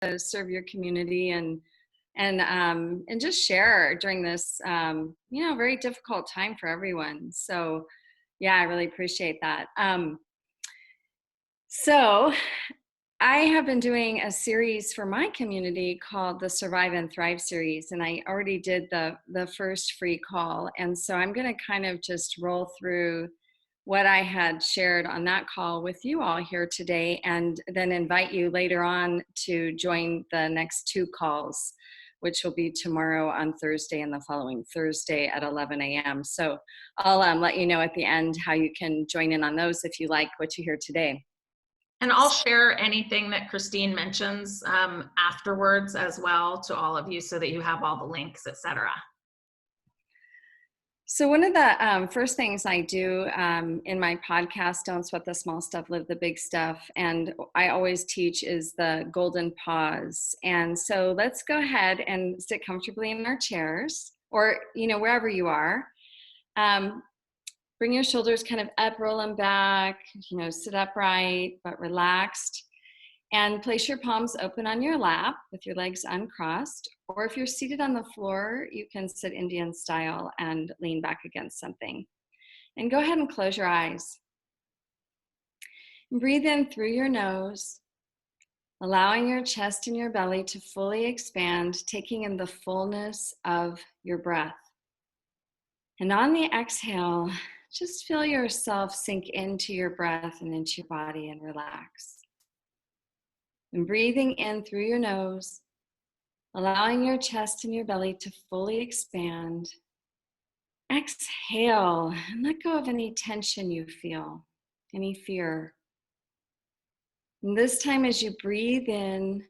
to serve your community and just share during this very difficult time for everyone. So yeah, I really appreciate that. So I have been doing a series for my community called the Survive and Thrive series, and I already did the first free call. And so I'm going to kind of just roll through what I had shared on that call with you all here today, and then invite you later on to join the next two calls, which will be tomorrow on Thursday and the following Thursday at 11 a.m. So I'll let you know at the end how you can join in on those if you like what you hear today. And I'll share anything that Kristine mentions afterwards as well to all of you so that you have all the links, etc. So one of the first things I do in my podcast, Don't Sweat the Small Stuff, Live the Big Stuff, and I always teach is the golden pause. And so let's go ahead and sit comfortably in our chairs or, wherever you are. Bring your shoulders kind of up, roll them back, sit upright, but relaxed. And place your palms open on your lap with your legs uncrossed. Or if you're seated on the floor, you can sit Indian style and lean back against something. And go ahead and close your eyes. And breathe in through your nose, allowing your chest and your belly to fully expand, taking in the fullness of your breath. And on the exhale, just feel yourself sink into your breath and into your body and relax. And breathing in through your nose, allowing your chest and your belly to fully expand. Exhale and let go of any tension you feel, any fear. And this time as you breathe in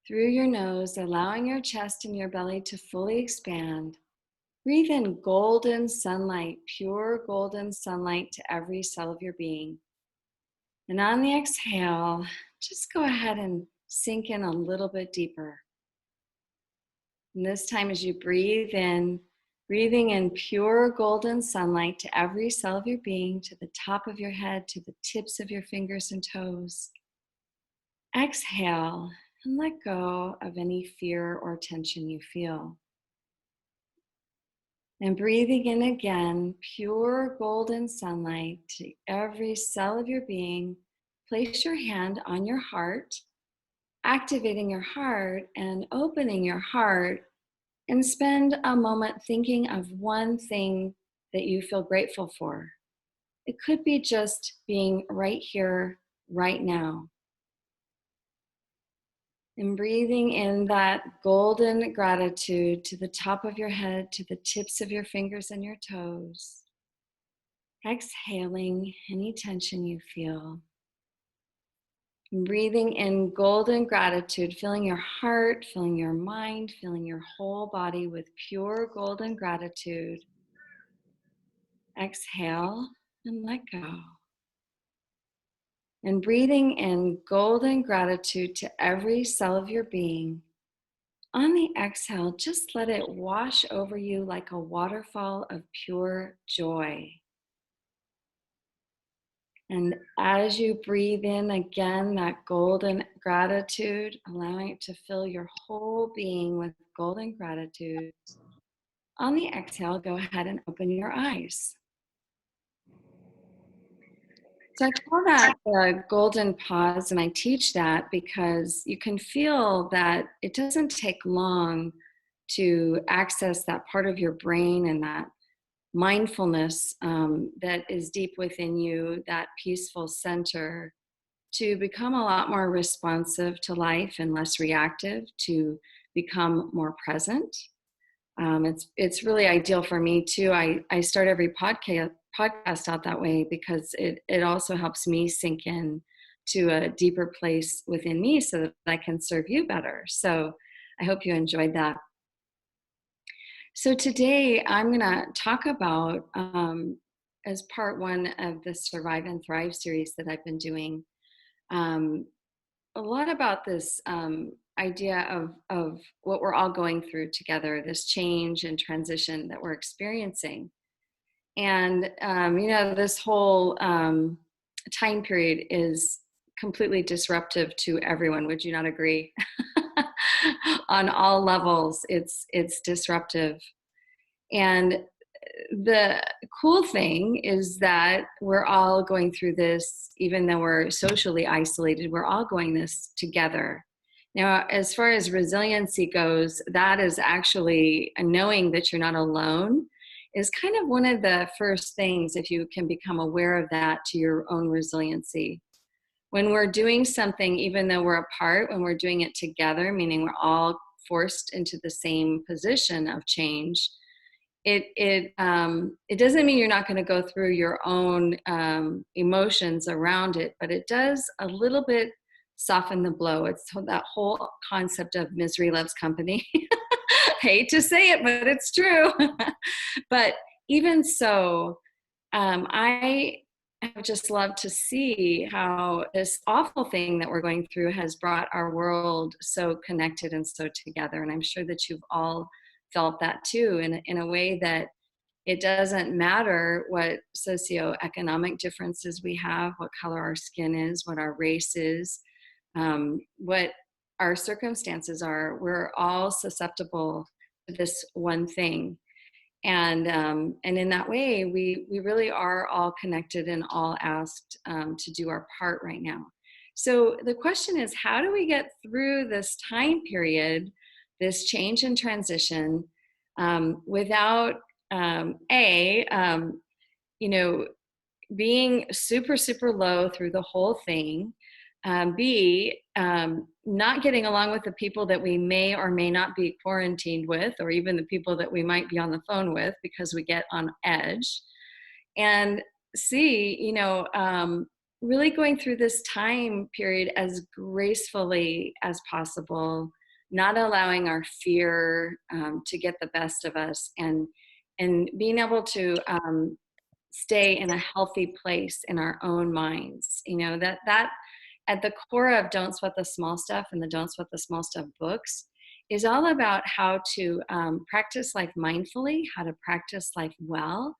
through your nose, allowing your chest and your belly to fully expand, breathe in golden sunlight, pure golden sunlight to every cell of your being. And on the exhale, just go ahead and sink in a little bit deeper. And this time as you breathe in, breathing in pure golden sunlight to every cell of your being, to the top of your head, to the tips of your fingers and toes. Exhale and let go of any fear or tension you feel. And breathing in again, pure golden sunlight to every cell of your being. Place your hand on your heart, activating your heart and opening your heart, and spend a moment thinking of one thing that you feel grateful for. It could be just being right here, right now. And breathing in that golden gratitude to the top of your head, to the tips of your fingers and your toes. Exhaling any tension you feel. And breathing in golden gratitude, filling your heart, filling your mind, filling your whole body with pure golden gratitude. Exhale and let go. And breathing in golden gratitude to every cell of your being. On the exhale, just let it wash over you like a waterfall of pure joy. And as you breathe in again, that golden gratitude, allowing it to fill your whole being with golden gratitude. On the exhale, go ahead and open your eyes. So I call that the golden pause, and I teach that because you can feel that it doesn't take long to access that part of your brain and that mindfulness that is deep within you, that peaceful center, to become a lot more responsive to life and less reactive, to become more present. It's really ideal for me too. I start every podcast out that way because it also helps me sink in to a deeper place within me so that I can serve you better. So I hope you enjoyed that. So today I'm going to talk about, as part one of the Survive and Thrive series that I've been doing, a lot about this idea of what we're all going through together, this change and transition that we're experiencing. And, this whole time period is completely disruptive to everyone. Would you not agree? on all levels. It's disruptive. And the cool thing is that we're all going through this, even though we're socially isolated, we're all going this together. Now, as far as resiliency goes, that is actually knowing that you're not alone is kind of one of the first things, if you can become aware of that, to your own resiliency. When we're doing something, even though we're apart, when we're doing it together, meaning we're all forced into the same position of change, it doesn't mean you're not going to go through your own emotions around it, but it does a little bit soften the blow. It's that whole concept of misery loves company. Hate to say it, but it's true. But even so, I have just loved to see how this awful thing that we're going through has brought our world so connected and so together. And I'm sure that you've all felt that too, in a way that it doesn't matter what socioeconomic differences we have, what color our skin is, what our race is, what our circumstances are. We're all susceptible to this one thing. And in that way, we really are all connected and all asked to do our part right now. So the question is, how do we get through this time period, this change and transition, without being super, super low through the whole thing, B, not getting along with the people that we may or may not be quarantined with, or even the people that we might be on the phone with because we get on edge, and C, really going through this time period as gracefully as possible, not allowing our fear to get the best of us, and being able to stay in a healthy place in our own minds. That at the core of Don't Sweat the Small Stuff and the Don't Sweat the Small Stuff books is all about how to practice life mindfully, how to practice life well,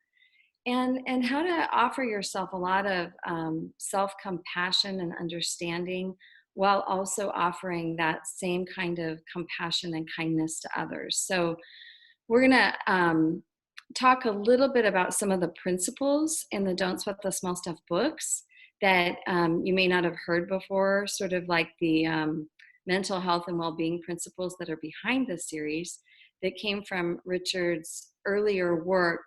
and how to offer yourself a lot of self-compassion and understanding, while also offering that same kind of compassion and kindness to others. So we're going to talk a little bit about some of the principles in the Don't Sweat the Small Stuff books that you may not have heard before, sort of like the mental health and well-being principles that are behind this series that came from Richard's earlier work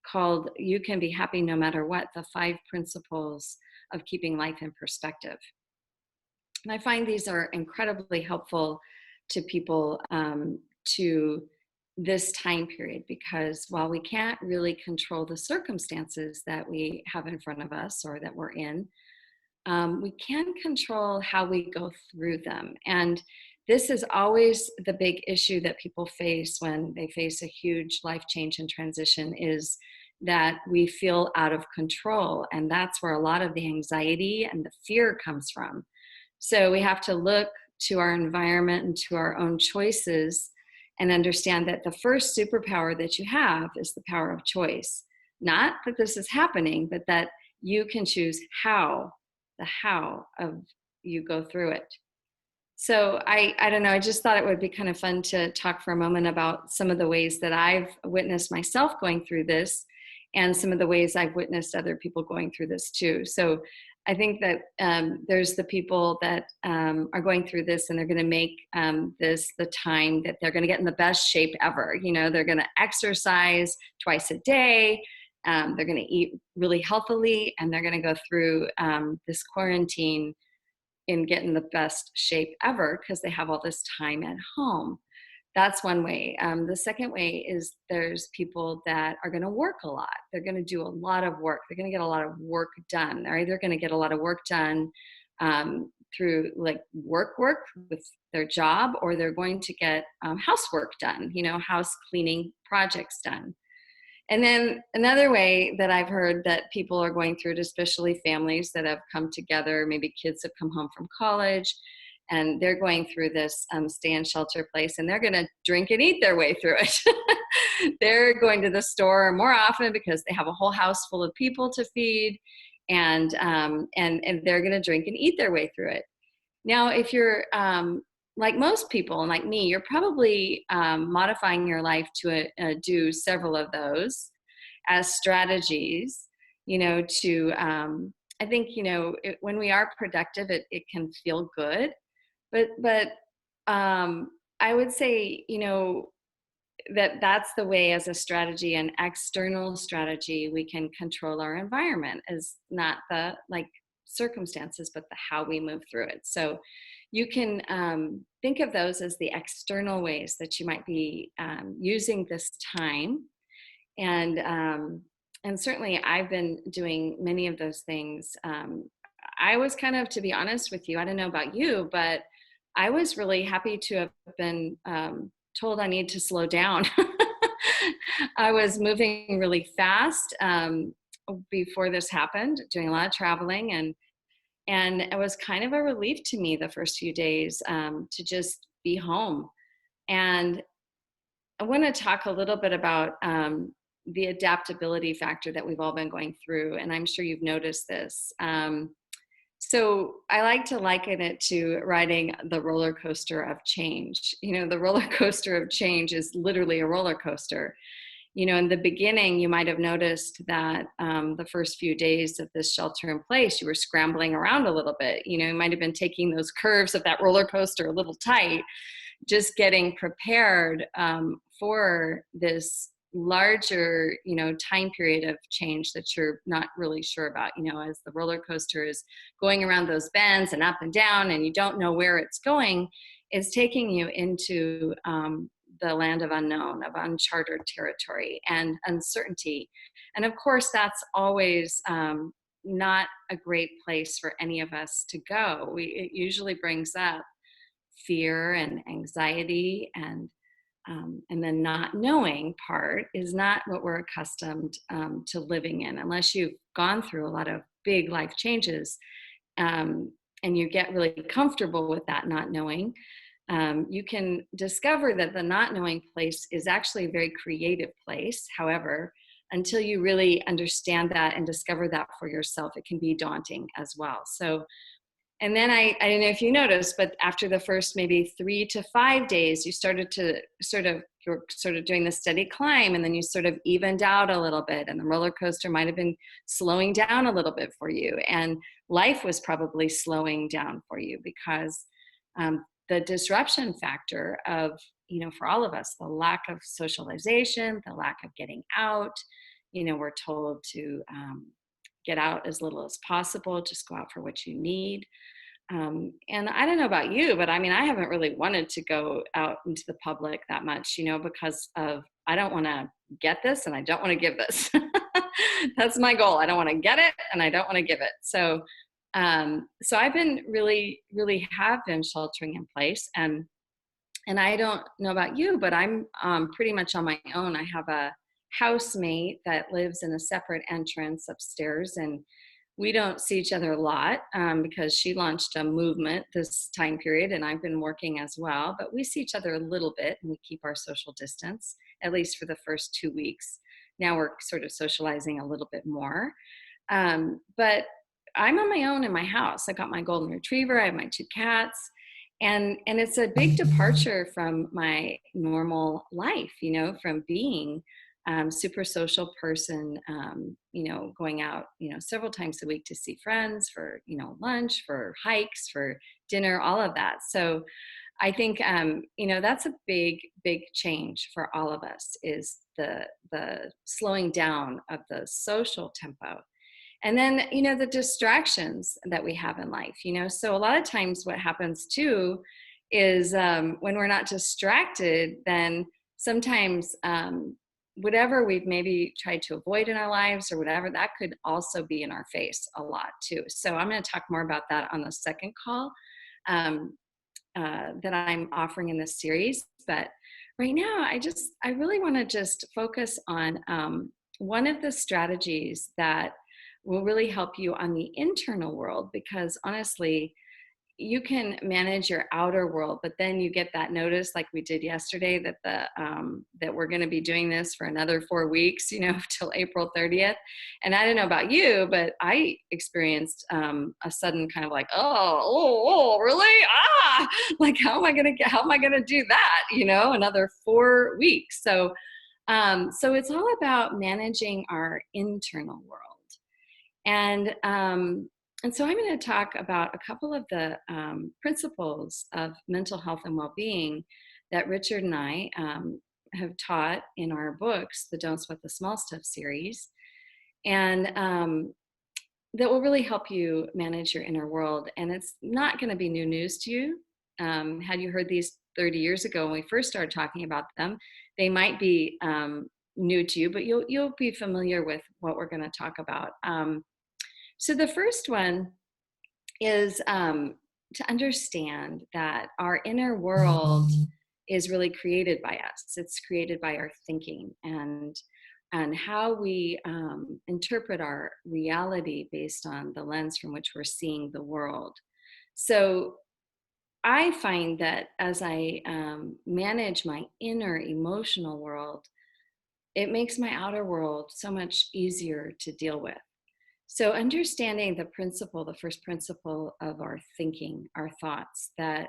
called You Can Be Happy No Matter What, the 5 Principles of Keeping Life in Perspective. And I find these are incredibly helpful to people to this time period, because while we can't really control the circumstances that we have in front of us or that we're in, we can control how we go through them. And this is always the big issue that people face when they face a huge life change and transition, is that we feel out of control. And that's where a lot of the anxiety and the fear comes from. So we have to look to our environment and to our own choices and understand that the first superpower that you have is the power of choice. Not that this is happening, but that you can choose the how of you go through it. So I don't know, I just thought it would be kind of fun to talk for a moment about some of the ways that I've witnessed myself going through this, and some of the ways I've witnessed other people going through this too. So I think that there's the people that are going through this, and they're going to make this the time that they're going to get in the best shape ever. They're going to exercise twice a day. They're going to eat really healthily, and they're going to go through this quarantine and get in the best shape ever because they have all this time at home. That's one way. The second way is there's people that are going to work a lot. They're going to do a lot of work. They're going to get a lot of work done. They're either going to get a lot of work done through like work with their job, or they're going to get housework done, house cleaning projects done. And then another way that I've heard that people are going through it, especially families that have come together, maybe kids have come home from college, and they're going through this stay in shelter place, and they're going to drink and eat their way through it. They're going to the store more often because they have a whole house full of people to feed, and they're going to drink and eat their way through it. Now, if you're like most people and like me, you're probably modifying your life to do several of those as strategies, to, I think, when we are productive, it can feel good. But I would say, that's the way, as a strategy, an external strategy, we can control our environment, is not the like circumstances, but the how we move through it. So you can think of those as the external ways that you might be using this time. And and certainly I've been doing many of those things. I was kind of, to be honest with you, I don't know about you, but I was really happy to have been told I need to slow down. I was moving really fast before this happened, doing a lot of traveling, and it was kind of a relief to me the first few days to just be home. And I want to talk a little bit about the adaptability factor that we've all been going through, and I'm sure you've noticed this. So I like to liken it to riding the roller coaster of change. The roller coaster of change is literally a roller coaster. In the beginning, you might have noticed that the first few days of this shelter in place, you were scrambling around a little bit. You might have been taking those curves of that roller coaster a little tight, just getting prepared for this larger, time period of change that you're not really sure about, as the roller coaster is going around those bends and up and down, and you don't know where it's going, it's taking you into the land of unknown, of uncharted territory and uncertainty. And of course, that's always not a great place for any of us to go. It usually brings up fear and anxiety, and the not knowing part is not what we're accustomed to living in, unless you've gone through a lot of big life changes, and you get really comfortable with that not knowing. You can discover that the not knowing place is actually a very creative place. However, until you really understand that and discover that for yourself, it can be daunting as well. So, and then I don't know if you noticed, but after the first maybe 3 to 5 days, you started to you're sort of doing the steady climb, and then you sort of evened out a little bit, and the roller coaster might have been slowing down a little bit for you. And life was probably slowing down for you because the disruption factor of, for all of us, the lack of socialization, the lack of getting out, we're told to get out as little as possible, just go out for what you need. And I don't know about you, but I mean, I haven't really wanted to go out into the public that much, because of, I don't want to get this and I don't want to give this. That's my goal. I don't want to get it and I don't want to give it. So I've been really, really have been sheltering in place. And I don't know about you, but I'm pretty much on my own. I have a housemate that lives in a separate entrance upstairs, and we don't see each other a lot because she launched a movement this time period, and I've been working as well. But we see each other a little bit, and we keep our social distance, at least for the first 2 weeks. Now we're sort of socializing a little bit more. But I'm on my own in my house. I got my golden retriever. I have my 2 cats. And it's a big departure from my normal life, from being super social person, going out, several times a week to see friends for, lunch, for hikes, for dinner, all of that. So I think, that's a big, big change for all of us, is the slowing down of the social tempo. And then, the distractions that we have in life, so a lot of times what happens too is when we're not distracted, then sometimes whatever we've maybe tried to avoid in our lives or whatever, that could also be in our face a lot too. So I'm going to talk more about that on the second call that I'm offering in this series. But right now, I really want to just focus on one of the strategies that will really help you on the internal world, because honestly, you can manage your outer world, but then you get that notice, like we did yesterday, that that we're going to be doing this for another 4 weeks, till April 30th. And I don't know about you, but I experienced a sudden kind of like, really? Like, how am I gonna do that? Another 4 weeks. So it's all about managing our internal world. And so I'm going to talk about a couple of the principles of mental health and well-being that Richard and I have taught in our books, the Don't Sweat the Small Stuff series, and that will really help you manage your inner world. And it's not going to be new news to you. Had you heard these 30 years ago when we first started talking about them, they might be new to you, but you'll be familiar with what we're going to talk about. So the first one is to understand that our inner world is really created by us. It's created by our thinking and how we interpret our reality based on the lens from which we're seeing the world. So I find that as I manage my inner emotional world, it makes my outer world so much easier to deal with. So understanding the first principle of our thinking, our thoughts, that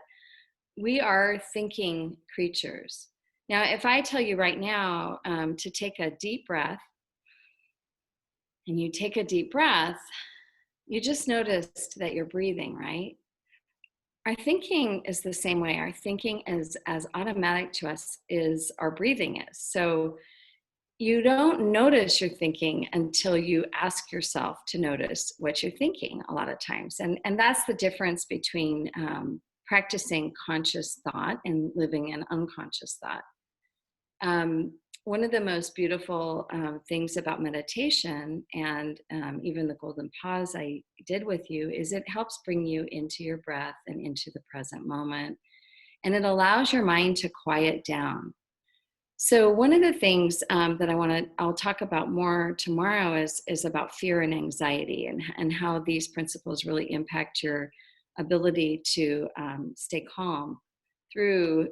we are thinking creatures. Now, if I tell you right now to take a deep breath, and you take a deep breath, you just noticed that you're breathing, right? Our thinking is the same way. Our thinking is as automatic to us as our breathing is. So you don't notice your thinking until you ask yourself to notice what you're thinking a lot of times. And that's the difference between practicing conscious thought and living in unconscious thought. One of the most beautiful things about meditation and even the golden pause I did with you is it helps bring you into your breath and into the present moment. And it allows your mind to quiet down. So one of the things that I'll talk about more tomorrow is about fear and anxiety and how these principles really impact your ability to stay calm through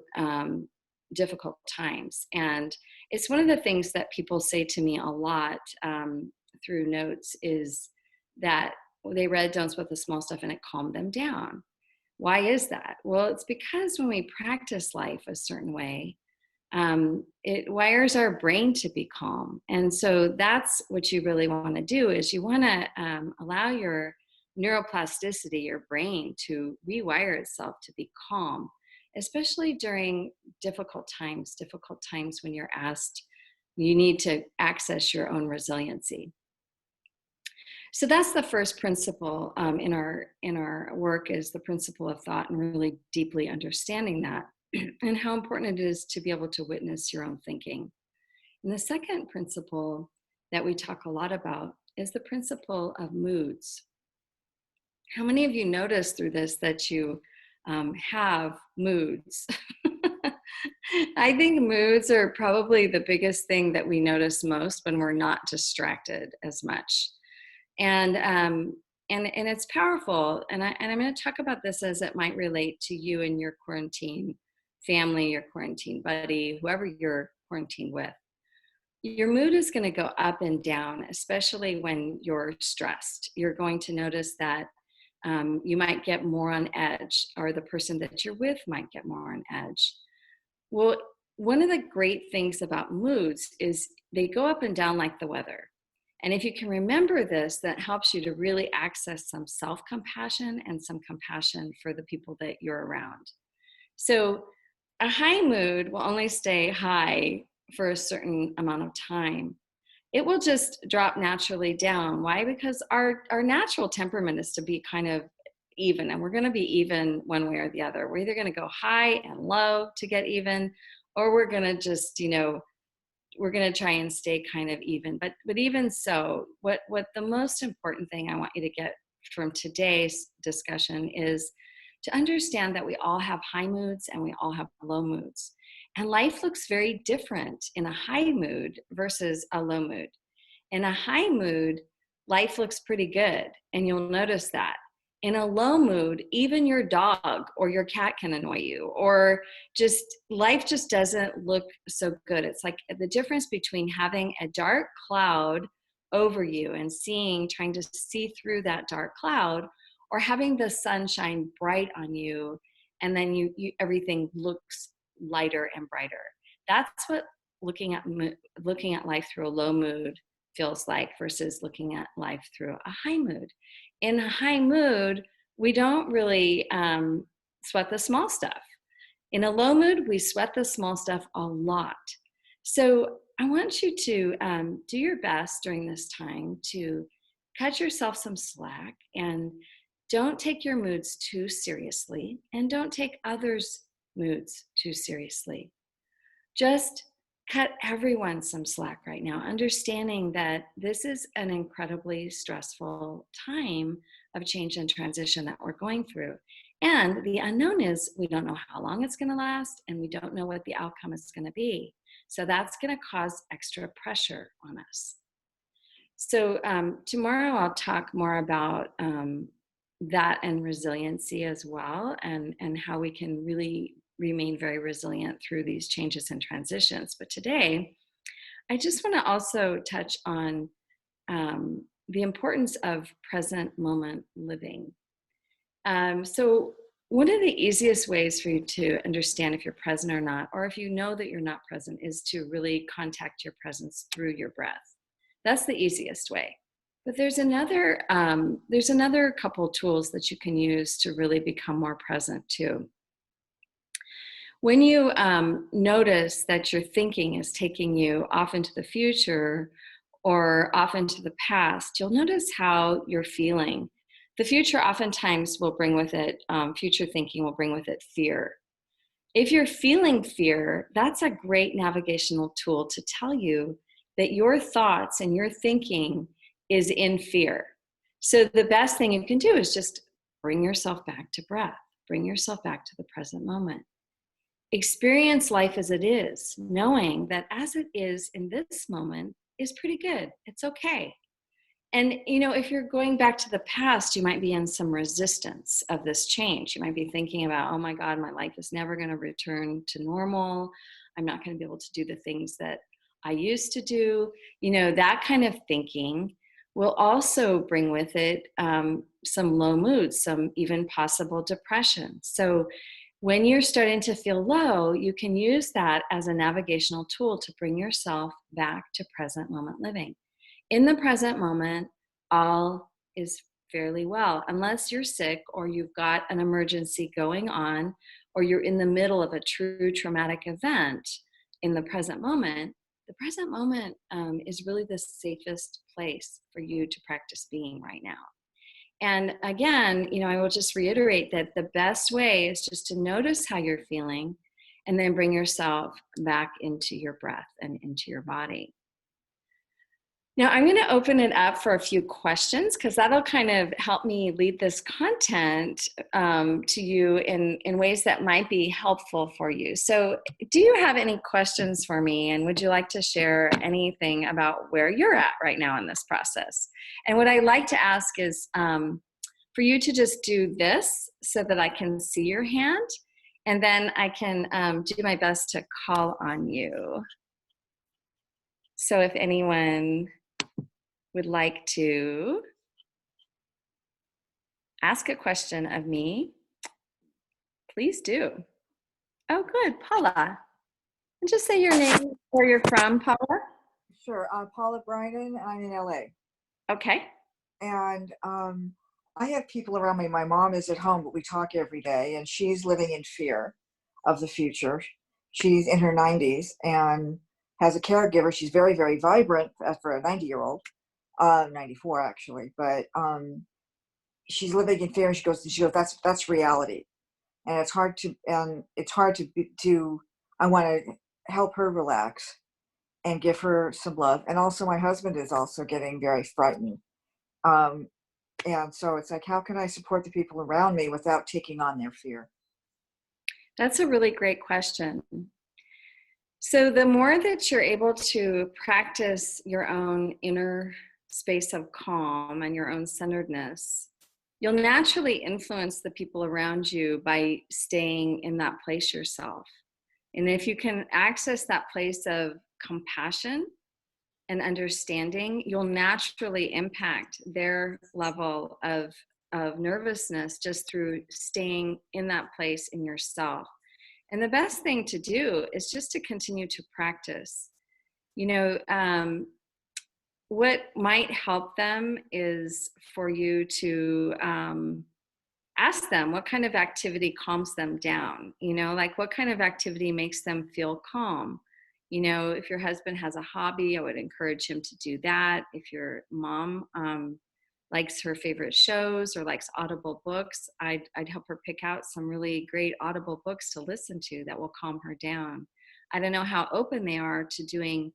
difficult times. And it's one of the things that people say to me a lot through notes is that they read Don't Sweat the Small Stuff and it calmed them down. Why is that? Well, it's because when we practice life a certain way, it wires our brain to be calm. And so that's what you really want to do is you want to allow your neuroplasticity, your brain, to rewire itself to be calm, especially during difficult times when you need to access your own resiliency. So that's the first principle in our work, is the principle of thought, and really deeply understanding that and how important it is to be able to witness your own thinking. And the second principle that we talk a lot about is the principle of moods. How many of you notice through this that you have moods? I think moods are probably the biggest thing that we notice most when we're not distracted as much. And it's powerful. And I'm going to talk about this as it might relate to you and your quarantine family, your quarantine buddy, whoever you're quarantined with. Your mood is going to go up and down, especially when you're stressed. You're going to notice that you might get more on edge, or the person that you're with might get more on edge. Well, one of the great things about moods is they go up and down like the weather. And if you can remember this, that helps you to really access some self-compassion and some compassion for the people that you're around. So a high mood will only stay high for a certain amount of time. It will just drop naturally down. Why? Because our natural temperament is to be kind of even, and we're going to be even one way or the other. We're either going to go high and low to get even, or we're going to just, we're going to try and stay kind of even. But even so, what the most important thing I want you to get from today's discussion is to understand that we all have high moods and we all have low moods. And life looks very different in a high mood versus a low mood. In a high mood, life looks pretty good, and you'll notice that. In a low mood, even your dog or your cat can annoy you, or just life just doesn't look so good. It's like the difference between having a dark cloud over you and trying to see through that dark cloud, or having the sun shine bright on you, and then everything looks lighter and brighter. That's what looking at life through a low mood feels like versus looking at life through a high mood. In a high mood, we don't really sweat the small stuff. In a low mood, we sweat the small stuff a lot. So I want you to do your best during this time to cut yourself some slack, and don't take your moods too seriously, and don't take others' moods too seriously. Just cut everyone some slack right now, understanding that this is an incredibly stressful time of change and transition that we're going through. And the unknown is we don't know how long it's going to last, and we don't know what the outcome is going to be. So that's going to cause extra pressure on us. So tomorrow I'll talk more about that and resiliency as well, and how we can really remain very resilient through these changes and transitions. But today, I just want to also touch on the importance of present moment living. So one of the easiest ways for you to understand if you're present or not, or if you know that you're not present, is to really contact your presence through your breath. That's the easiest way. But there's another couple tools that you can use to really become more present too. When you notice that your thinking is taking you off into the future or off into the past, you'll notice how you're feeling. The future oftentimes will bring with it, future thinking will bring with it fear. If you're feeling fear, that's a great navigational tool to tell you that your thoughts and your thinking is in fear. So the best thing you can do is just bring yourself back to breath, bring yourself back to the present moment. Experience life as it is, knowing that as it is in this moment is pretty good. It's okay. And, if you're going back to the past, you might be in some resistance of this change. You might be thinking about, oh my God, my life is never going to return to normal. I'm not going to be able to do the things that I used to do. That kind of thinking will also bring with it some low moods, some even possible depression. So when you're starting to feel low, you can use that as a navigational tool to bring yourself back to present moment living. In the present moment, all is fairly well, unless you're sick or you've got an emergency going on, or you're in the middle of a true traumatic event. In the present moment is really the safest place for you to practice being right now. And again, I will just reiterate that the best way is just to notice how you're feeling, and then bring yourself back into your breath and into your body. Now, I'm going to open it up for a few questions, because that'll kind of help me lead this content to you in ways that might be helpful for you. So do you have any questions for me? And would you like to share anything about where you're at right now in this process? And what I'd like to ask is for you to just do this so that I can see your hand, and then I can do my best to call on you. So if anyone would like to ask a question of me, please do. Oh, good, Paula. And just say your name, where you're from, Paula. Sure, Paula Bryden, I'm in LA. Okay. And I have people around me. My mom is at home, but we talk every day, and she's living in fear of the future. She's in her 90s and has a caregiver. She's very, very vibrant for a 90-year-old. 94 actually, but she's living in fear, and she goes, that's reality, and it's hard to I want to help her relax and give her some love. And also my husband is also getting very frightened, and so it's like, how can I support the people around me without taking on their fear? That's a really great question. So the more that you're able to practice your own inner space of calm and your own centeredness, you'll naturally influence the people around you by staying in that place yourself. And if you can access that place of compassion and understanding, you'll naturally impact their level of nervousness just through staying in that place in yourself. And the best thing to do is just to continue to practice. You know, what might help them is for you to ask them what kind of activity calms them down. You know, like what kind of activity makes them feel calm. You know, if your husband has a hobby, I would encourage him to do that. If your mom likes her favorite shows or likes audible books, I'd help her pick out some really great audible books to listen to that will calm her down. I don't know how open they are to doing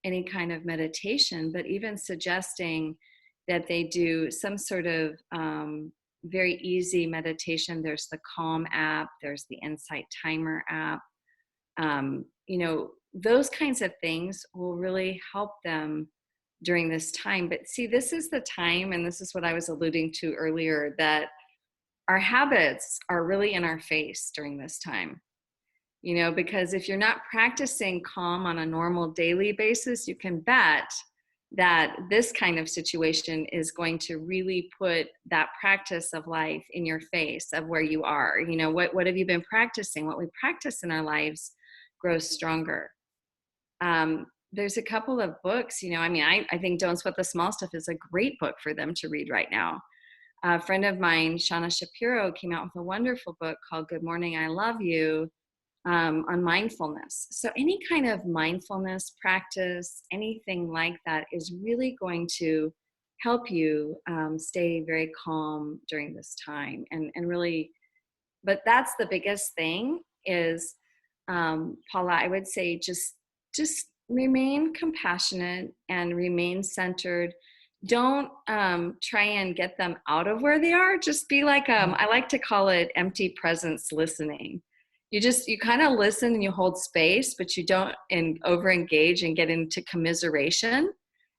any kind of meditation, but even suggesting that they do some sort of very easy meditation. There's the Calm app, there's the Insight Timer app. You know, those kinds of things will really help them during this time. But see, this is the time, and this is what I was alluding to earlier, that our habits are really in our face during this time. You know, because if you're not practicing calm on a normal daily basis, you can bet that this kind of situation is going to really put that practice of life in your face of where you are. You know, what have you been practicing? What we practice in our lives grows stronger. There's a couple of books, you know, I mean, I think Don't Sweat the Small Stuff is a great book for them to read right now. A friend of mine, Shauna Shapiro, came out with a wonderful book called Good Morning, I Love You, on mindfulness. So any kind of mindfulness practice, anything like that is really going to help you stay very calm during this time. And really, but that's the biggest thing is, Paula, I would say just remain compassionate and remain centered. Don't try and get them out of where they are. Just be like, I like to call it empty presence listening. You kind of listen and you hold space, but you don't over engage and get into commiseration.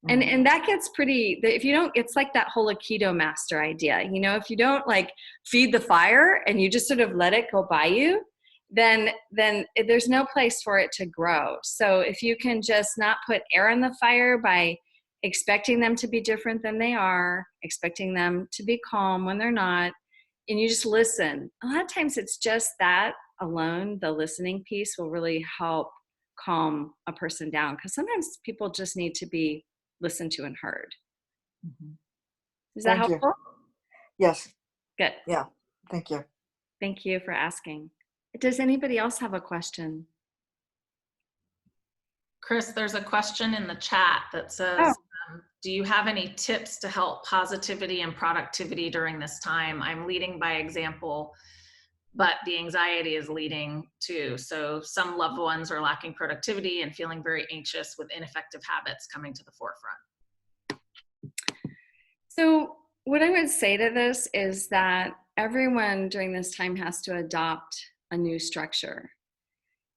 And that gets pretty, if you don't, it's like that whole Aikido master idea. You know, if you don't like feed the fire and you just sort of let it go by you, then there's no place for it to grow. So if you can just not put air in the fire by expecting them to be different than they are, expecting them to be calm when they're not, and you just listen. A lot of times it's just that alone, the listening piece will really help calm a person down, because sometimes people just need to be listened to and heard. Is that Thank helpful? you. Yes. Good. Yeah. Thank you. Thank you for asking. Does anybody else have a question? Chris, there's a question in the chat that says, do you have any tips to help positivity and productivity during this time? I'm leading by example, but the anxiety is leading too. So some loved ones are lacking productivity and feeling very anxious with ineffective habits coming to the forefront. So what I would say to this is that everyone during this time has to adopt a new structure.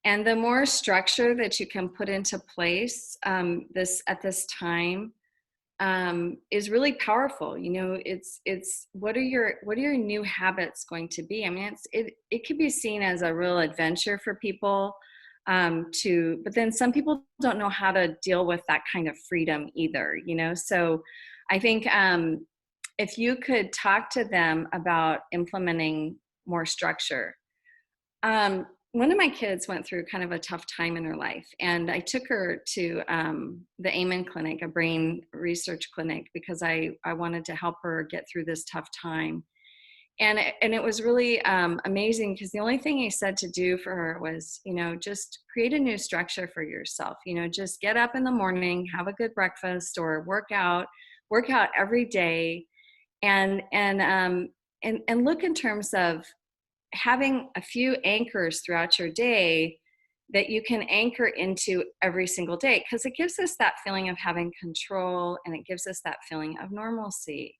And the more structure that you can put into place at this time is really powerful. You know, it's what are your new habits going to be? I mean, it could be seen as a real adventure for people but then some people don't know how to deal with that kind of freedom either, you know? So I think if you could talk to them about implementing more structure. One of my kids went through kind of a tough time in her life, and I took her to the Amen Clinic, a brain research clinic, because I wanted to help her get through this tough time. And it was really amazing, because the only thing he said to do for her was, you know, just create a new structure for yourself. You know, just get up in the morning, have a good breakfast, or work out every day, and look in terms of having a few anchors throughout your day that you can anchor into every single day, because it gives us that feeling of having control, and it gives us that feeling of normalcy.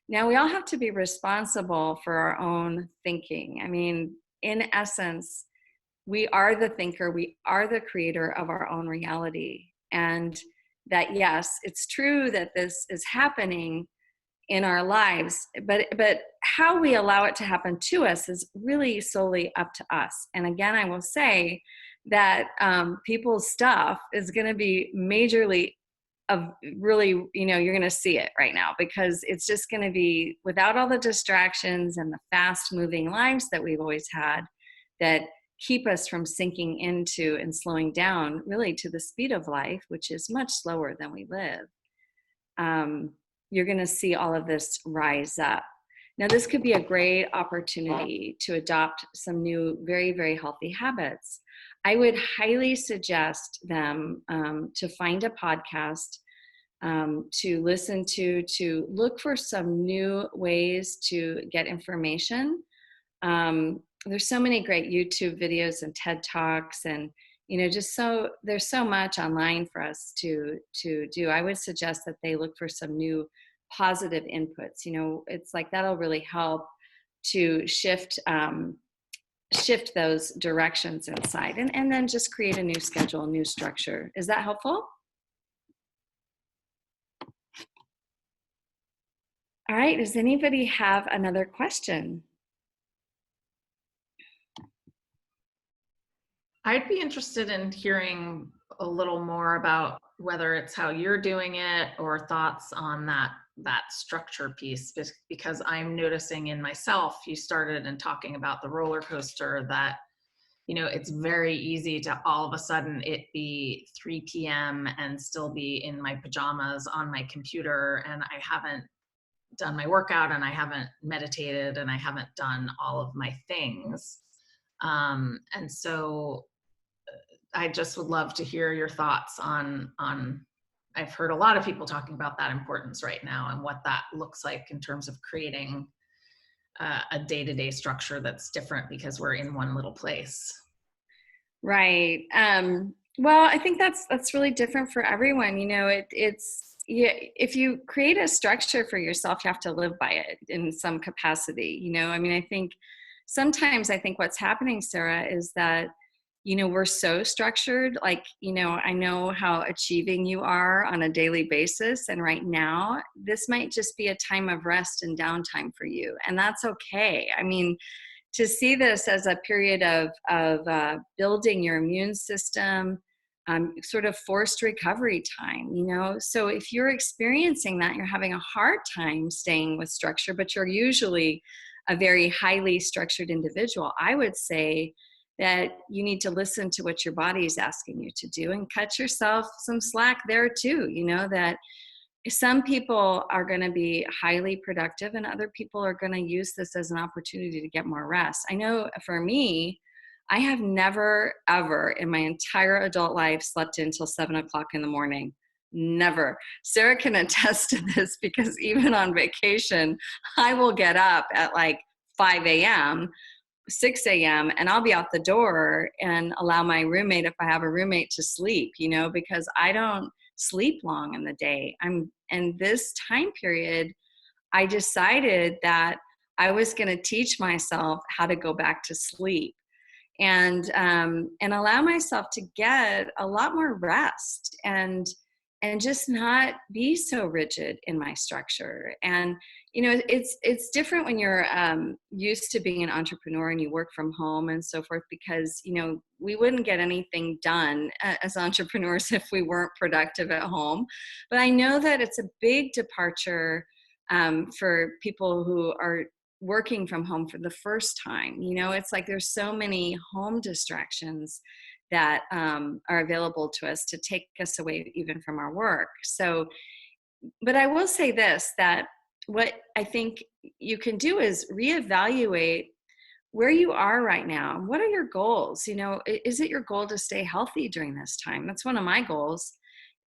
Now, we all have to be responsible for our own thinking. I mean, in essence, we are the thinker, we are the creator of our own reality. And that, yes, it's true that this is happening, in our lives, but how we allow it to happen to us is really solely up to us. And again, I will say that people's stuff is going to be majorly of really, you're going to see it right now, because it's just going to be without all the distractions and the fast moving lives that we've always had that keep us from sinking into and slowing down really to the speed of life, which is much slower than we live. You're going to see all of this rise up. Now, this could be a great opportunity to adopt some new, very, very healthy habits. I would highly suggest them to find a podcast to listen to look for some new ways to get information. There's so many great YouTube videos and TED Talks, and there's so much online for us to do. I would suggest that they look for some new positive inputs. It's like that'll really help to shift those directions inside, and then just create a new schedule, new structure. Is that helpful? All right, does anybody have another question? I'd be interested in hearing a little more about whether it's how you're doing it or thoughts on that structure piece, because I'm noticing in myself, you started in talking about the roller coaster, that it's very easy to all of a sudden it be 3 p.m. and still be in my pajamas on my computer, and I haven't done my workout, and I haven't meditated, and I haven't done all of my things. And so I just would love to hear your thoughts on I've heard a lot of people talking about that importance right now, and what that looks like in terms of creating a day-to-day structure that's different because we're in one little place. Right. Well, I think that's really different for everyone. If you create a structure for yourself, you have to live by it in some capacity. I think sometimes what's happening, Sarah, is that we're so structured. I know how achieving you are on a daily basis. And right now, this might just be a time of rest and downtime for you. And that's okay. To see this as a period of building your immune system, sort of forced recovery time, So if you're experiencing that, you're having a hard time staying with structure, but you're usually a very highly structured individual, I would say that you need to listen to what your body is asking you to do and cut yourself some slack there too. That some people are going to be highly productive and other people are going to use this as an opportunity to get more rest. I know for me, I have never, ever in my entire adult life slept until 7 o'clock in the morning. Never. Sarah can attest to this, because even on vacation, I will get up at like 5 a.m., 6 a.m. and I'll be out the door and allow my roommate, if I have a roommate, to sleep, because I don't sleep long in the day. And this time period, I decided that I was going to teach myself how to go back to sleep and allow myself to get a lot more rest and just not be so rigid in my structure. And it's different when you're used to being an entrepreneur and you work from home and so forth, because we wouldn't get anything done as entrepreneurs if we weren't productive at home. But I know that it's a big departure for people who are working from home for the first time. It's like there's so many home distractions that are available to us to take us away even from our work. So, but I will say this, that what I think you can do is reevaluate where you are right now. What are your goals? Is it your goal to stay healthy during this time? That's one of my goals.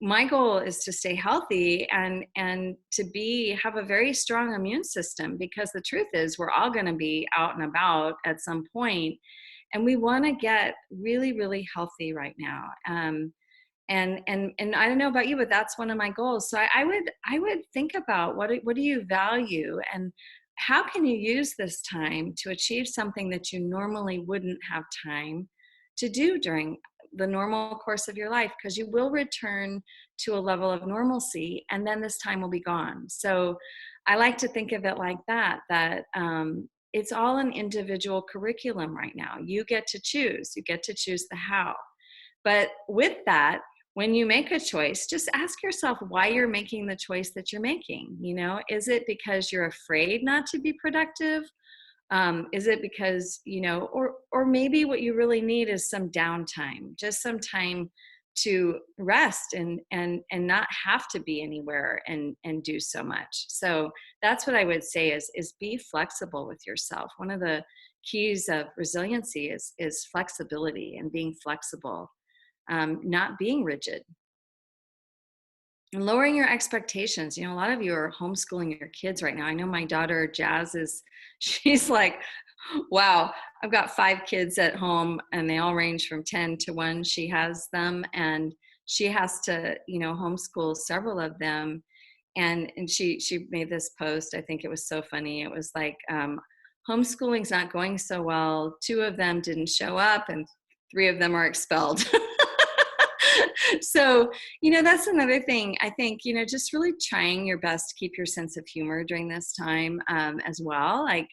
My goal is to stay healthy and to have a very strong immune system, because the truth is we're all going to be out and about at some point, and we want to get really, really healthy right now. And I don't know about you, but that's one of my goals. So I would think about what do you value, and how can you use this time to achieve something that you normally wouldn't have time to do during the normal course of your life, because you will return to a level of normalcy, and then this time will be gone. So I like to think of it like that, it's all an individual curriculum right now. You get to choose. You get to choose the how. But with that, when you make a choice, just ask yourself why you're making the choice that you're making. You know, is it because you're afraid not to be productive? Is it because, you know, or maybe what you really need is some downtime, just some time to rest and not have to be anywhere and do so much. So that's what I would say is be flexible with yourself. One of the keys of resiliency is flexibility and being flexible, not being rigid. And lowering your expectations. You know, a lot of you are homeschooling your kids right now. I know my daughter Jazz she's like, wow, I've got 5 kids at home and they all range from 10 to 1. She has them, and she has to, you know, homeschool several of them. And she made this post. I think it was so funny. It was like, homeschooling's not going so well. 2 of them didn't show up and 3 of them are expelled. So, you know, that's another thing. I think, you know, just really trying your best to keep your sense of humor during this time, as well. Like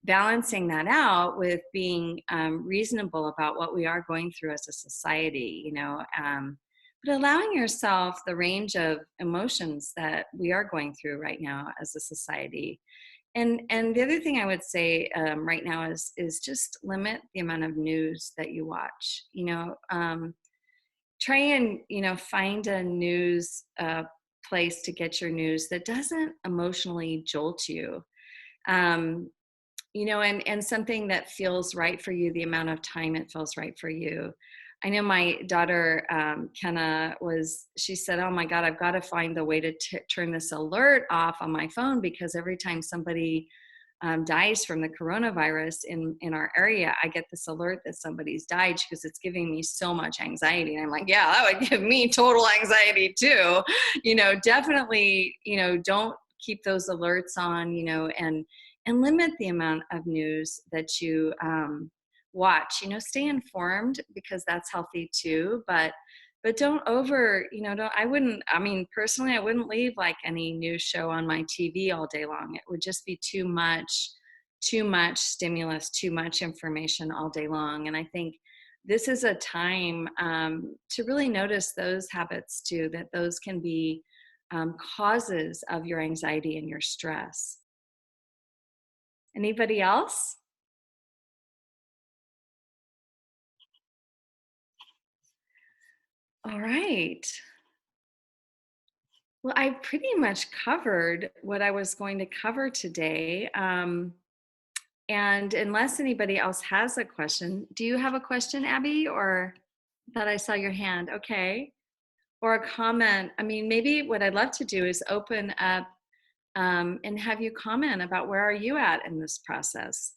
balancing that out with being reasonable about what we are going through as a society, you know, but allowing yourself the range of emotions that we are going through right now as a society. And the other thing I would say right now is just limit the amount of news that you watch. You know, try and, you know, find a news place to get your news that doesn't emotionally jolt you. You know, and something that feels right for you, the amount of time it feels right for you. I know my daughter, Kenna, she said, oh my God, I've got to find the way to turn this alert off on my phone, because every time somebody dies from the coronavirus in our area, I get this alert that somebody's died, because it's giving me so much anxiety. And I'm like, yeah, that would give me total anxiety too. You know, definitely, you know, don't keep those alerts on, you know, and limit the amount of news that you watch. You know, stay informed, because that's healthy too, but don't you know, I mean, personally, I wouldn't leave like any news show on my TV all day long. It would just be too much stimulus, too much information all day long. And I think this is a time to really notice those habits too, that those can be causes of your anxiety and your stress. Anybody else? All right. Well, I pretty much covered what I was going to cover today. And unless anybody else has a question, do you have a question, Abby? Or I thought I saw your hand. Okay. Or a comment. I mean, maybe what I'd love to do is open up and have you comment about where are you at in this process.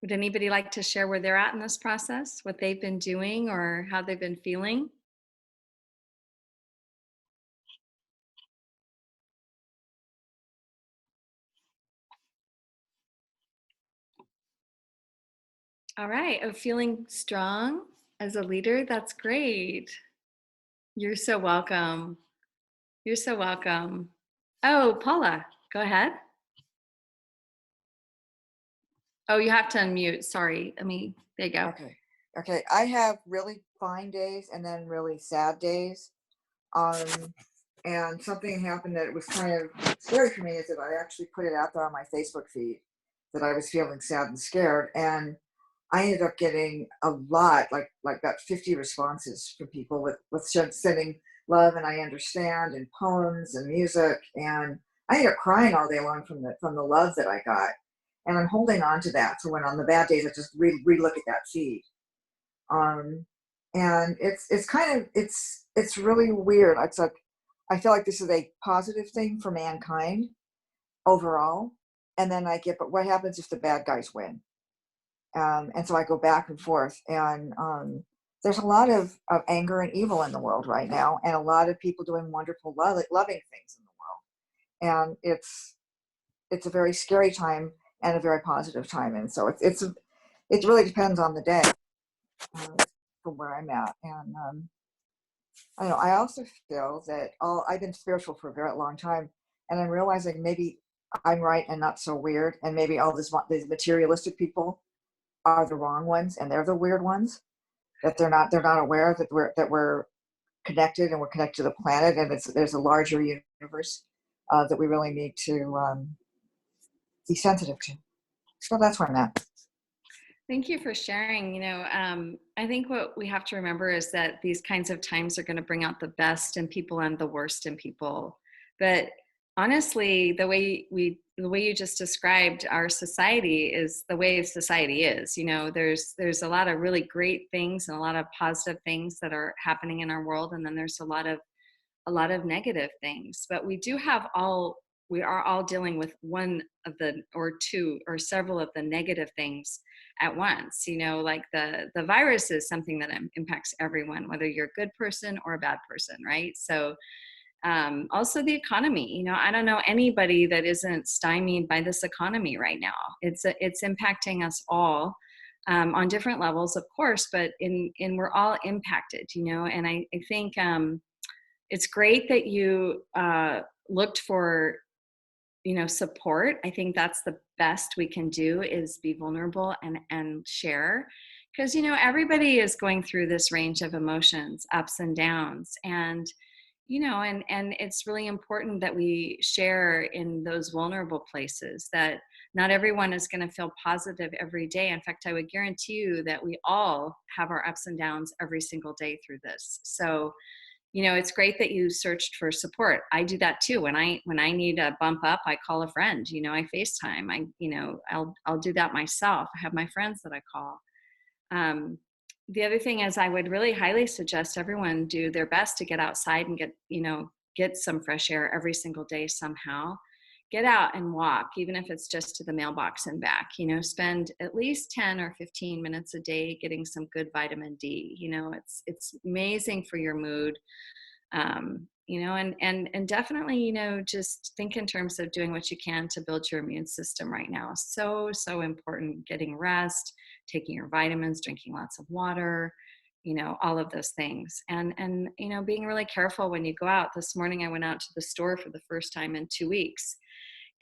Would anybody like to share where they're at in this process, what they've been doing or how they've been feeling? All right. Oh, feeling strong as a leader. That's great. You're so welcome. You're so welcome. Oh, Paula, go ahead. Oh, you have to unmute. Sorry. There you go. Okay. I have really fine days and then really sad days. And something happened that was kind of scary for me, is that I actually put it out there on my Facebook feed that I was feeling sad and scared. And I ended up getting a lot, like about 50 responses from people with sending love and I understand and poems and music. And I ended up crying all day long from the love that I got. And I'm holding on to that. So when on the bad days, I just re-look at that feed. And it's kind of, it's really weird. It's like, I feel like this is a positive thing for mankind overall. And then I get, but what happens if the bad guys win? And so I go back and forth, and there's a lot of anger and evil in the world right now, and a lot of people doing wonderful, loving things in the world. And it's a very scary time and a very positive time. And so it really depends on the day. from where I'm at. And I don't know, I also feel that I've been spiritual for a very long time, and I'm realizing maybe I'm right and not so weird, and maybe all these materialistic people are the wrong ones, and they're the weird ones, that they're not aware that we're connected, and we're connected to the planet, and there's a larger universe that we really need to be sensitive to. So that's where I'm at. Thank you for sharing. I think what we have to remember is that these kinds of times are going to bring out the best in people and the worst in people. But honestly, the way you just described our society is the way society is. There's a lot of really great things and a lot of positive things that are happening in our world, and then there's a lot of negative things. But we are all dealing with one of the, or two, or several of the negative things at once. Like the virus is something that impacts everyone, whether you're a good person or a bad person, right? So also the economy. I don't know anybody that isn't stymied by this economy right now. It's impacting us all on different levels, of course, but we're all impacted. And I think it's great that you looked for support. I think that's the best we can do, is be vulnerable and share, because everybody is going through this range of emotions, ups and downs, and it's really important that we share in those vulnerable places, that not everyone is going to feel positive every day. In fact, I would guarantee you that we all have our ups and downs every single day through this. So it's great that you searched for support. I do that too. When I need a bump up, I call a friend. I FaceTime. I'll do that myself. I have my friends that I call. The other thing is, I would really highly suggest everyone do their best to get outside and get some fresh air every single day somehow. Get out and walk, even if it's just to the mailbox and back. Spend at least 10 or 15 minutes a day getting some good vitamin D. It's amazing for your mood. And definitely, just think in terms of doing what you can to build your immune system right now. So important. Getting rest, taking your vitamins, drinking lots of water, all of those things. And being really careful when you go out. This morning, I went out to the store for the first time in 2 weeks.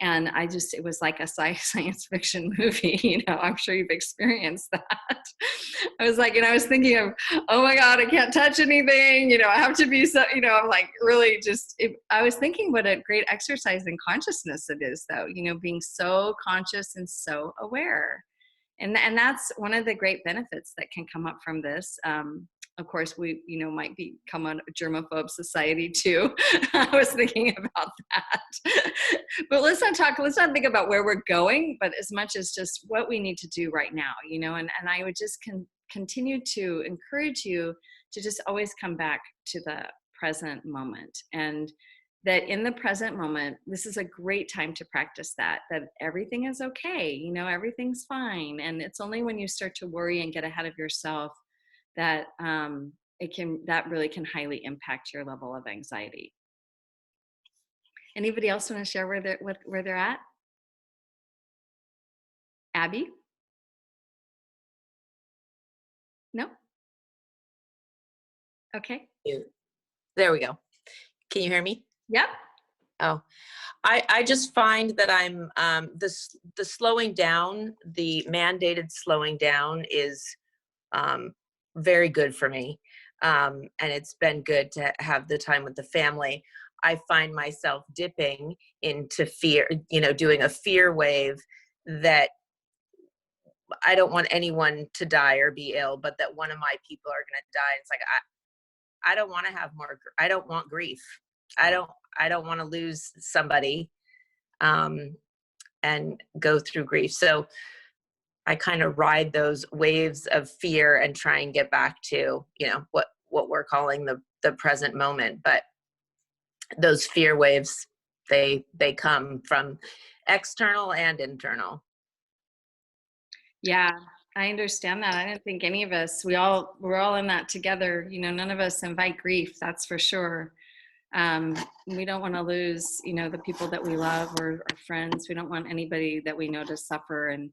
And it was like a science fiction movie. I'm sure you've experienced that. I was thinking of, oh my God, I can't touch anything. I have to be so, I'm like really I was thinking what a great exercise in consciousness it is, though, being so conscious and so aware. And that's one of the great benefits that can come up from this. Of course, we, might become a germaphobe society too. I was thinking about that. But let's not think about where we're going, but as much as just what we need to do right now, and I would just continue to encourage you to just always come back to the present moment. And that in the present moment, this is a great time to practice that everything is okay, everything's fine. And it's only when you start to worry and get ahead of yourself that that really can highly impact your level of anxiety. Anybody else want to share where they're at? Abby? No? Okay. There we go. Can you hear me? Yep. Oh, I just find that I'm the slowing down, the mandated slowing down is very good for me. And it's been good to have the time with the family. I find myself dipping into fear, doing a fear wave that I don't want anyone to die or be ill, but that one of my people are going to die. It's like, I don't want to have more. I don't want grief. I don't want to lose somebody and go through grief. So I kind of ride those waves of fear and try and get back to, what we're calling the present moment. But those fear waves, they come from external and internal. Yeah, I understand that. I don't think any of us, we're all in that together. None of us invite grief, that's for sure. We don't want to lose, the people that we love or our friends. We don't want anybody that we know to suffer. And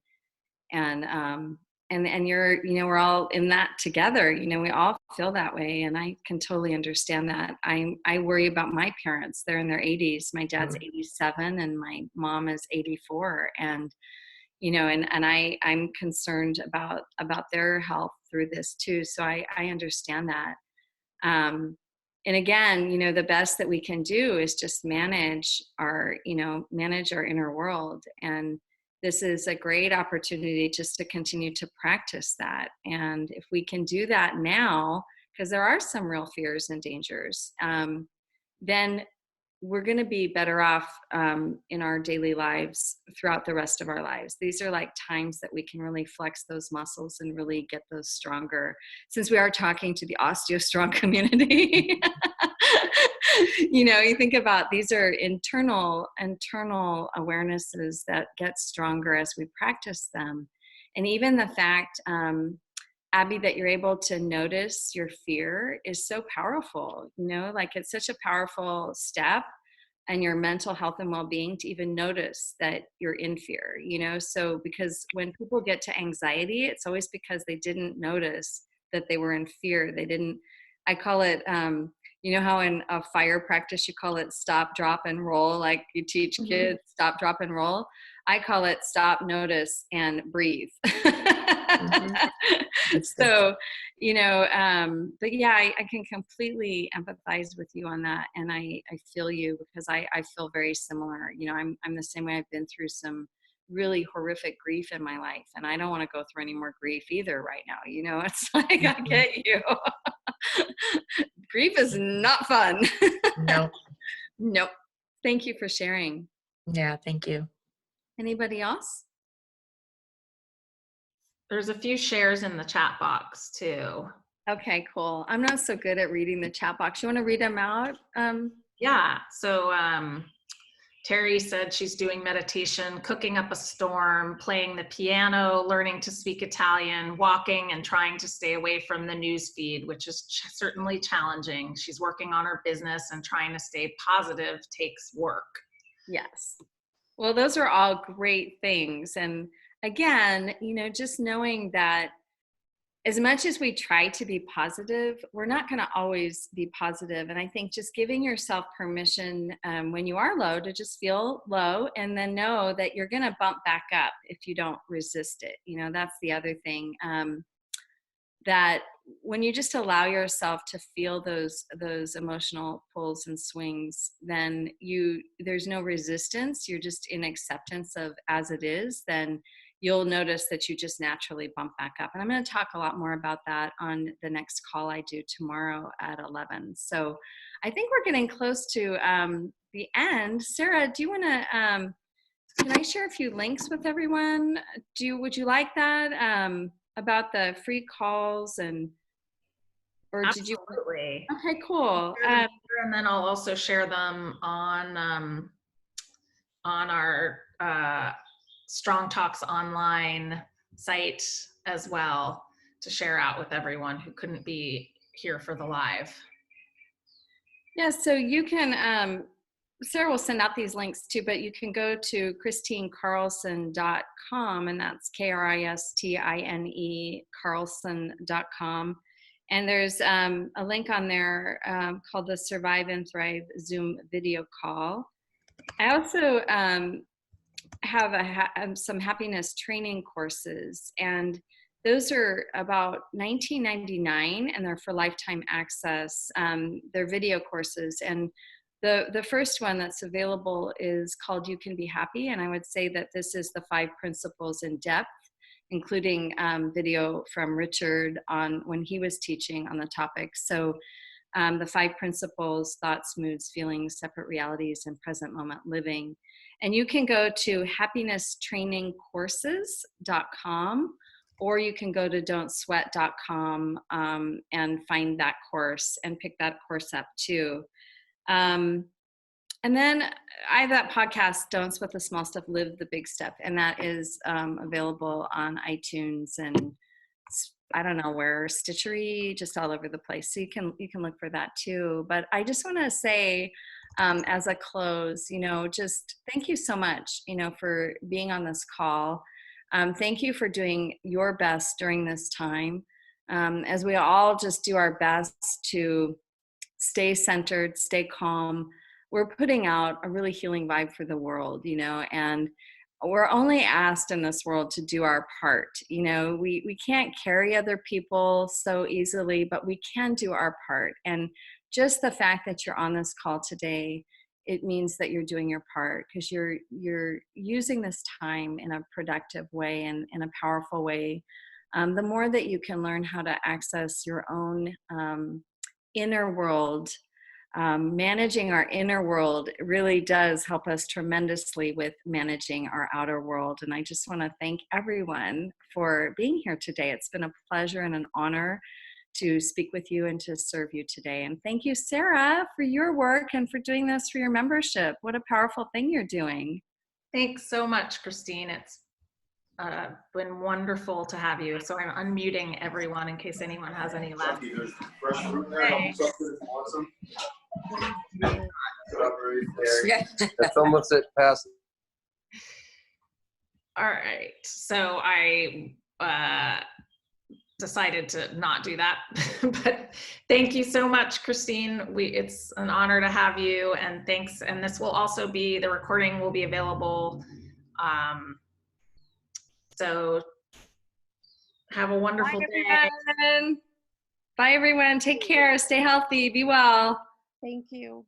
and you're, we're all in that together. We all feel that way. And I can totally understand that. I worry about my parents. They're in their 80s. My dad's 87 and my mom is 84. And, I'm concerned about their health through this too. So I understand that. And again, the best that we can do is just manage our inner world. And this is a great opportunity just to continue to practice that. And if we can do that now, because there are some real fears and dangers, then we're going to be better off in our daily lives throughout the rest of our lives. These are like times that we can really flex those muscles and really get those stronger. Since we are talking to the OsteoStrong community, you think about, these are internal awarenesses that get stronger as we practice them. And even the fact, Abby, that you're able to notice your fear is so powerful. Like it's such a powerful step in your mental health and well-being to even notice that you're in fear, so because when people get to anxiety, it's always because they didn't notice that they were in fear. I call it, how in a fire practice, you call it stop, drop, and roll. Like you teach kids stop, drop, and roll. I call it stop, notice, and breathe. So, but yeah, I can completely empathize with you on that. And I feel you, because I feel very similar. I'm the same way. I've been through some really horrific grief in my life, and I don't want to go through any more grief either right now. It's like, I get you. Grief is not fun. No. Nope. Thank you for sharing. Yeah, thank you. Anybody else? There's a few shares in the chat box too. Okay, cool. I'm not so good at reading the chat box. You want to read them out? Yeah. So Terry said she's doing meditation, cooking up a storm, playing the piano, learning to speak Italian, walking, and trying to stay away from the news feed, which is certainly challenging. She's working on her business, and trying to stay positive takes work. Yes. Well, those are all great things. And again, just knowing that as much as we try to be positive, we're not going to always be positive. And I think just giving yourself permission when you are low to just feel low, and then know that you're going to bump back up if you don't resist it. That's the other thing, that when you just allow yourself to feel those emotional pulls and swings, then there's no resistance. You're just in acceptance of as it is. Then you'll notice that you just naturally bump back up. And I'm going to talk a lot more about that on the next call I do tomorrow at 11. So I think we're getting close to the end. Sarah, do you want to, can I share a few links with everyone? Would you like that? About the free calls or did you? Absolutely. Okay, cool. And then I'll also share them on our Strong Talks online site as well, to share out with everyone who couldn't be here for the live. Yeah, so you can, Sarah will send out these links too, but you can go to KristineCarlson.com, and that's Kristine Carlson.com. And there's a link on there called the Survive and Thrive Zoom video call. I also have some happiness training courses, and those are about $19.99, and they're for lifetime access. They're video courses, and the first one that's available is called You Can Be Happy, and I would say that this is the 5 principles in depth, including video from Richard on when he was teaching on the topic. So the 5 principles: thoughts, moods, feelings, separate realities, and present moment living. And you can go to happinesstrainingcourses.com, or you can go to don'tsweat.com and find that course and pick that course up too. And then I have that podcast, Don't Sweat the Small Stuff, Live the Big Stuff. And that is available on iTunes and I don't know where, Stitchery, just all over the place. So you can look for that too. But I just want to say, as a close, just thank you so much, for being on this call. Thank you for doing your best during this time. As we all just do our best to stay centered, stay calm, we're putting out a really healing vibe for the world, you know, and we're only asked in this world to do our part. You know, we can't carry other people so easily, but we can do our part. And just the fact that you're on this call today, it means that you're doing your part, because you're using this time in a productive way and in a powerful way. The more that you can learn how to access your own inner world, managing our inner world really does help us tremendously with managing our outer world. And I just want to thank everyone for being here today. It's been a pleasure and an honor to speak with you and to serve you today. And thank you, Sarah, for your work and for doing this for your membership. What a powerful thing you're doing. Thanks so much, Kristine. It's been wonderful to have you. So I'm unmuting everyone in case anyone has any last. There's fresh fruit there. Help us up if you want some. It's almost at past. All right. So I decided to not do that, but thank you so much, Kristine. It's an honor to have you, and thanks. And this will also be, the recording will be available. So have a wonderful day. Bye, everyone. Take care. Stay healthy. Be well. Thank you.